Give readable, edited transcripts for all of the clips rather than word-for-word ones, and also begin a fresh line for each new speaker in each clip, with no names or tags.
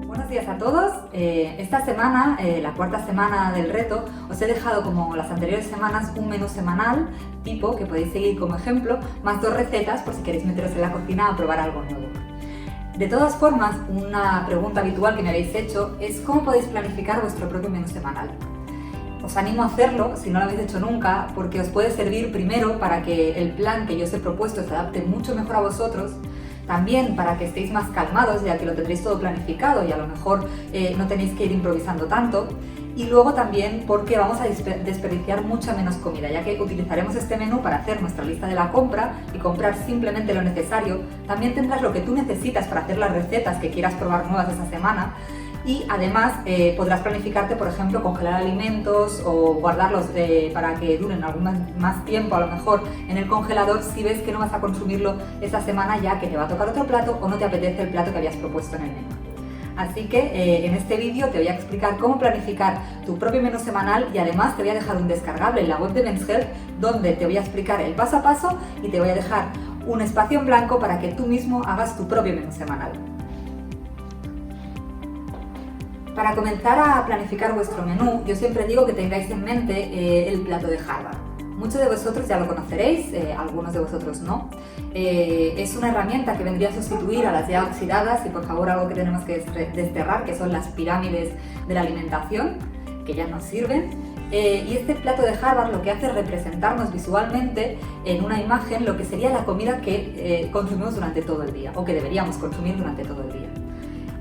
Buenos días a todos. Esta semana, la cuarta semana del reto, os he dejado como las anteriores semanas un menú semanal tipo que podéis seguir como ejemplo, más 2 recetas por si queréis meteros en la cocina a probar algo nuevo. De todas formas, una pregunta habitual que me habéis hecho es ¿cómo podéis planificar vuestro propio menú semanal? Os animo a hacerlo si no lo habéis hecho nunca, porque os puede servir primero para que el plan que yo os he propuesto se adapte mucho mejor a vosotros, también para que estéis más calmados ya que lo tendréis todo planificado y a lo mejor no tenéis que ir improvisando tanto, y luego también porque vamos a desperdiciar mucha menos comida, ya que utilizaremos este menú para hacer nuestra lista de la compra y comprar simplemente lo necesario. También tendrás lo que tú necesitas para hacer las recetas que quieras probar nuevas esa semana. Y además podrás planificarte, por ejemplo, congelar alimentos o guardarlos para que duren algún más tiempo a lo mejor en el congelador si ves que no vas a consumirlo esa semana ya que te va a tocar otro plato o no te apetece el plato que habías propuesto en el menú. Así que en este vídeo te voy a explicar cómo planificar tu propio menú semanal y además te voy a dejar un descargable en la web de Men's Health donde te voy a explicar el paso a paso y te voy a dejar un espacio en blanco para que tú mismo hagas tu propio menú semanal. Para comenzar a planificar vuestro menú, yo siempre digo que tengáis en mente el plato de Harvard. Muchos de vosotros ya lo conoceréis, algunos de vosotros no. Es una herramienta que vendría a sustituir a las ya oxidadas y por favor algo que tenemos que desterrar, que son las pirámides de la alimentación, que ya nos sirven. Y este plato de Harvard lo que hace es representarnos visualmente en una imagen lo que sería la comida que consumimos durante todo el día, o que deberíamos consumir durante todo el día.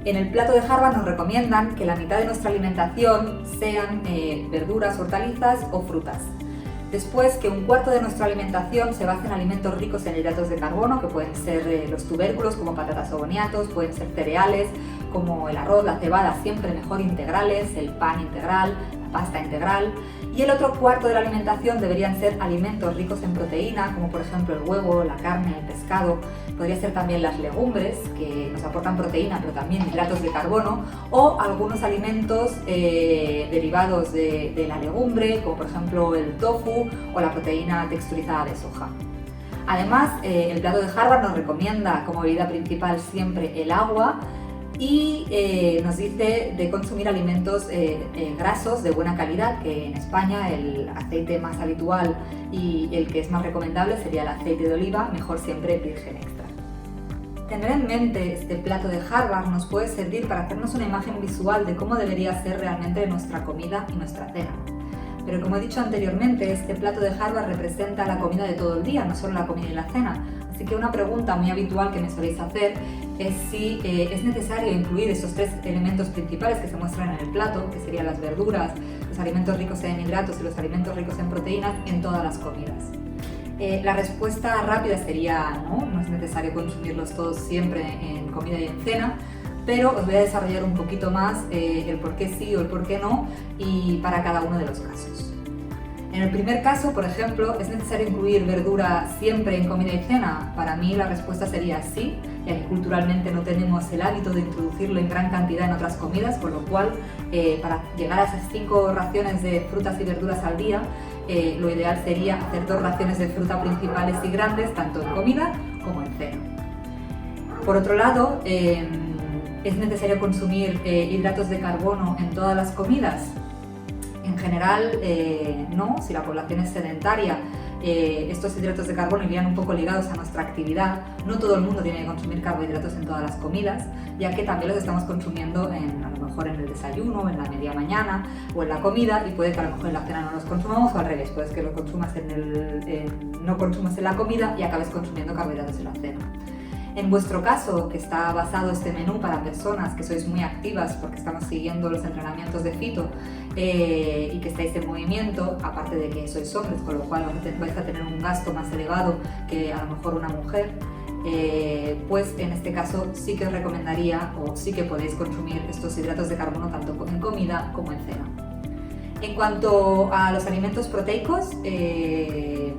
En el plato de Harvard nos recomiendan que la mitad de nuestra alimentación sean verduras, hortalizas o frutas. Después, que un cuarto de nuestra alimentación se base en alimentos ricos en hidratos de carbono, que pueden ser los tubérculos como patatas o boniatos, pueden ser cereales como el arroz, la cebada, siempre mejor integrales, el pan integral, la pasta integral. Y el otro cuarto de la alimentación deberían ser alimentos ricos en proteína, como por ejemplo el huevo, la carne, el pescado. Podría ser también las legumbres, que nos aportan proteína, pero también hidratos de carbono, o algunos alimentos derivados de la legumbre, como por ejemplo el tofu o la proteína texturizada de soja. Además, el plato de Harvard nos recomienda como bebida principal siempre el agua, y nos dice de consumir alimentos grasos de buena calidad, que en España el aceite más habitual y el que es más recomendable sería el aceite de oliva, mejor siempre virgen extra. Tener en mente este plato de Harvard nos puede servir para hacernos una imagen visual de cómo debería ser realmente nuestra comida y nuestra cena. Pero como he dicho anteriormente, este plato de Harvard representa la comida de todo el día, no solo la comida y la cena. Así que una pregunta muy habitual que me soléis hacer es si es necesario incluir esos 3 elementos principales que se muestran en el plato, que serían las verduras, los alimentos ricos en hidratos y los alimentos ricos en proteínas en todas las comidas. La respuesta rápida sería no es necesario consumirlos todos siempre en comida y en cena, pero os voy a desarrollar un poquito más el por qué sí o el por qué no y para cada uno de los casos. En el primer caso, por ejemplo, ¿es necesario incluir verdura siempre en comida y cena? Para mí la respuesta sería sí, ya que culturalmente no tenemos el hábito de introducirlo en gran cantidad en otras comidas, por lo cual para llegar a esas 5 raciones de frutas y verduras al día, lo ideal sería hacer 2 raciones de fruta principales y grandes, tanto en comida como en cena. Por otro lado, ¿es necesario consumir hidratos de carbono en todas las comidas? En general, no, si la población es sedentaria, estos hidratos de carbono irían un poco ligados a nuestra actividad. No todo el mundo tiene que consumir carbohidratos en todas las comidas, ya que también los estamos consumiendo a lo mejor en el desayuno, en la media mañana o en la comida, y puede que a lo mejor en la cena no los consumamos o al revés, puede que lo consumas no consumas en la comida y acabes consumiendo carbohidratos en la cena. En vuestro caso, que está basado este menú para personas que sois muy activas porque estamos siguiendo los entrenamientos de Fito y que estáis en movimiento, aparte de que sois hombres, con lo cual vais a tener un gasto más elevado que a lo mejor una mujer, pues en este caso sí que os recomendaría o sí que podéis consumir estos hidratos de carbono tanto en comida como en cena. En cuanto a los alimentos proteicos,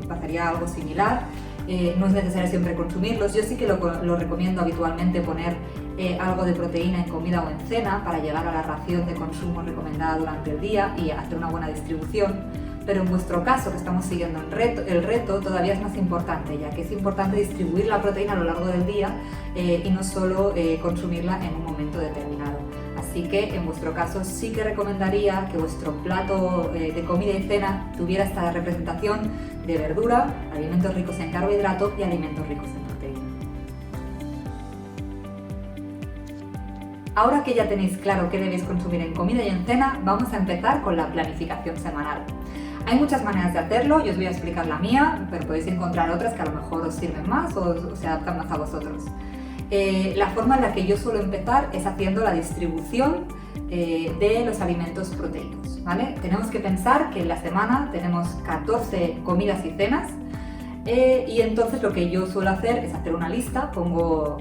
pasaría algo similar. No es necesario siempre consumirlos. Yo sí que lo recomiendo habitualmente poner algo de proteína en comida o en cena para llegar a la ración de consumo recomendada durante el día y hacer una buena distribución. pero en vuestro caso, que estamos siguiendo el reto, todavía es más importante, ya que es importante distribuir la proteína a lo largo del día y no solo consumirla en un momento determinado. Así que en vuestro caso sí que recomendaría que vuestro plato de comida y cena tuviera esta representación de verdura, alimentos ricos en carbohidrato y alimentos ricos en proteína. Ahora que ya tenéis claro qué debéis consumir en comida y en cena, vamos a empezar con la planificación semanal. Hay muchas maneras de hacerlo, yo os voy a explicar la mía, pero podéis encontrar otras que a lo mejor os sirven más o se adaptan más a vosotros. La forma en la que yo suelo empezar es haciendo la distribución de los alimentos proteicos, ¿vale? Tenemos que pensar que en la semana tenemos 14 comidas y cenas y entonces lo que yo suelo hacer es hacer una lista, pongo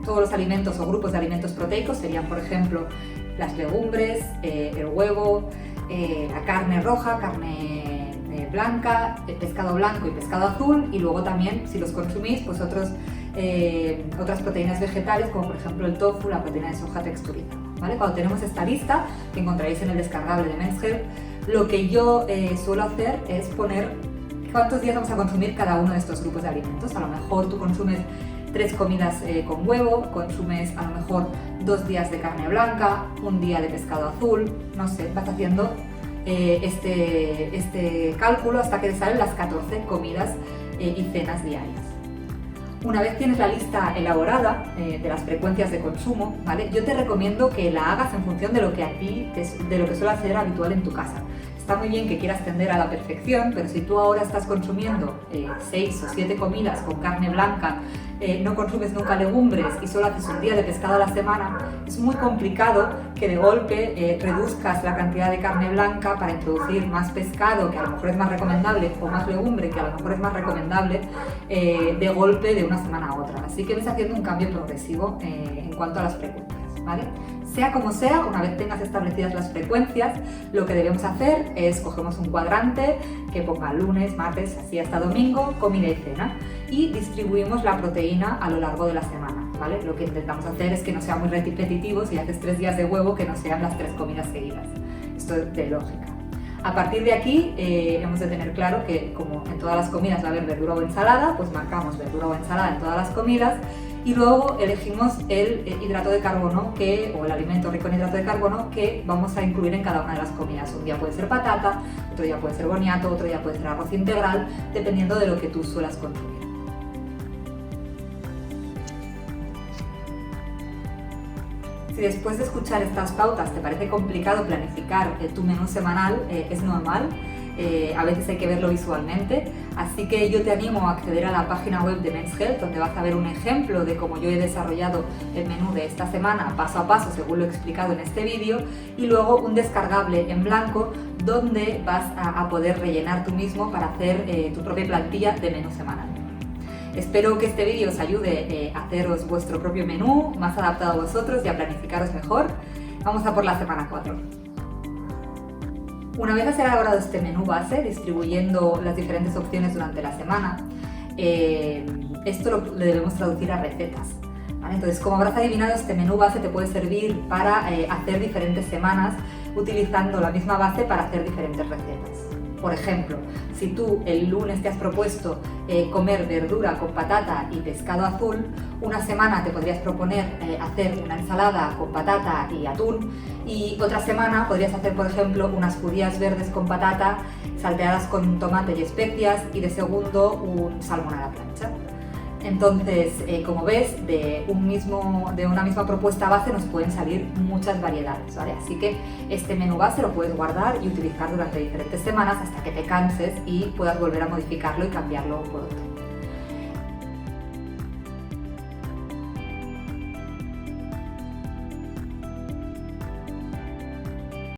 todos los alimentos o grupos de alimentos proteicos, serían por ejemplo las legumbres, el huevo, la carne roja, carne blanca, el pescado blanco y pescado azul, y luego también, si los consumís, pues otras proteínas vegetales, como por ejemplo el tofu, la proteína de soja texturizada, ¿vale? Cuando tenemos esta lista, que encontraréis en el descargable de Men's Health, lo que yo suelo hacer es poner cuántos días vamos a consumir cada uno de estos grupos de alimentos. A lo mejor tú consumes 3 comidas con huevo, consumes a lo mejor 2 días de carne blanca, 1 día de pescado azul, no sé, vas haciendo este cálculo hasta que te salen las 14 comidas y cenas diarias. Una vez tienes la lista elaborada de las frecuencias de consumo, ¿vale? Yo te recomiendo que la hagas en función de lo que suele ser habitual en tu casa. Está muy bien que quieras tender a la perfección, pero si tú ahora estás consumiendo 6 o 7 comidas con carne blanca, no consumes nunca legumbres y solo haces un día de pescado a la semana, es muy complicado que de golpe reduzcas la cantidad de carne blanca para introducir más pescado, que a lo mejor es más recomendable, o más legumbre, que a lo mejor es más recomendable, de golpe de una semana a otra. Así que ves haciendo un cambio progresivo en cuanto a las frecuencias, ¿vale? Sea como sea, una vez tengas establecidas las frecuencias, lo que debemos hacer es cogemos un cuadrante que ponga lunes, martes, así hasta domingo, comida y cena, y distribuimos la proteína a lo largo de la semana, ¿vale? Lo que intentamos hacer es que no sea muy repetitivo, si haces 3 días de huevo, que no sean las 3 comidas seguidas. Esto es de lógica. A partir de aquí hemos de tener claro que como en todas las comidas va a haber verdura o ensalada, pues marcamos verdura o ensalada en todas las comidas y luego elegimos el hidrato de carbono o el alimento rico en hidrato de carbono que vamos a incluir en cada una de las comidas. Un día puede ser patata, otro día puede ser boniato, otro día puede ser arroz integral, dependiendo de lo que tú suelas consumir. Si después de escuchar estas pautas te parece complicado planificar tu menú semanal, es normal. A veces hay que verlo visualmente, así que yo te animo a acceder a la página web de Men's Health, donde vas a ver un ejemplo de cómo yo he desarrollado el menú de esta semana paso a paso según lo he explicado en este vídeo, y luego un descargable en blanco donde vas a poder rellenar tú mismo para hacer tu propia plantilla de menú semanal. Espero que este vídeo os ayude a haceros vuestro propio menú más adaptado a vosotros y a planificaros mejor. Vamos a por la semana 4. Una vez has elaborado este menú base, distribuyendo las diferentes opciones durante la semana, esto lo debemos traducir a recetas, ¿vale? Entonces, como habrás adivinado, este menú base te puede servir para hacer diferentes semanas utilizando la misma base para hacer diferentes recetas. Por ejemplo, si tú el lunes te has propuesto comer verdura con patata y pescado azul, una semana te podrías proponer hacer una ensalada con patata y atún, y otra semana podrías hacer, por ejemplo, unas judías verdes con patata salteadas con tomate y especias, y de segundo un salmón a la plancha. Entonces, como ves, de una misma propuesta base nos pueden salir muchas variedades, ¿vale? Así que este menú base lo puedes guardar y utilizar durante diferentes semanas hasta que te canses y puedas volver a modificarlo y cambiarlo por otro.